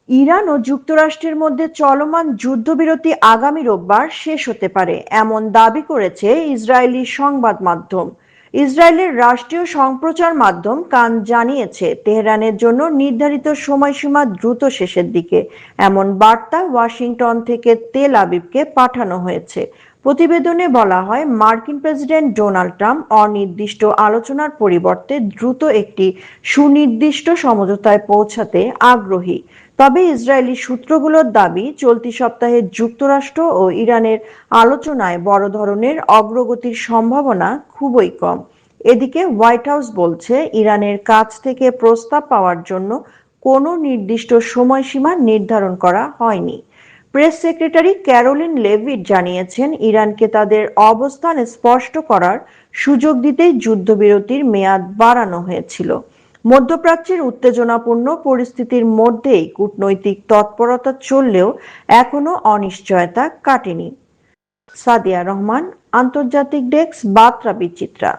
Iran ও যুক্তরাষ্ট্রের মধ্যে চলমান যুদ্ধবিরতি আগামী রোববার শেষ হতে পারে, এমন দাবি করেছে ইসরায়েলি সংবাদ মাধ্যম। ইসরায়েলের রাষ্ট্রীয় সম্প্রচার মাধ্যম কান জানিয়েছে, তেহরানের জন্য নির্ধারিত সময়সীমা দ্রুত শেষের দিকে। এমন বার্তা ওয়াশিংটন থেকে তেল আবিবকে পাঠানো হয়েছে। প্রতিবেদনে বলা হয়, মার্কিন প্রেসিডেন্ট ডোনাল্ড ট্রাম্প অনির্দিষ্ট আলোচনার পরিবর্তে দ্রুত একটি সুনির্দিষ্ট সমঝোতায় পৌঁছাতে আগ্রহী। তবে ইসরায়েলি সূত্রগুলোর দাবি, চলতি সপ্তাহে যুক্তরাষ্ট্র ও ইরানের আলোচনায় বড় ধরনের অগ্রগতির সম্ভাবনা খুবই কম। এদিকে হোয়াইট হাউস বলছে, ইরানের কাছ থেকে প্রস্তাব পাওয়ার জন্য কোনো নির্দিষ্ট সময়সীমা নির্ধারণ করা হয়নি। প্রেস সেক্রেটারি ক্যারোলিন লেভিট জানিয়েছেন, ইরানকে তাদের অবস্থান স্পষ্ট করার সুযোগ দিতেই যুদ্ধবিরতির মেয়াদ বাড়ানো হয়েছিল। মধ্যপ্রাচ্যের উত্তেজনাপূর্ণ পরিস্থিতির মধ্যেই কূটনৈতিক তৎপরতা চললেও এখনো অনিশ্চয়তা কাটেনি। সাদিয়া রহমান, আন্তর্জাতিক ডেস্ক, বার্তা বিচিত্রা।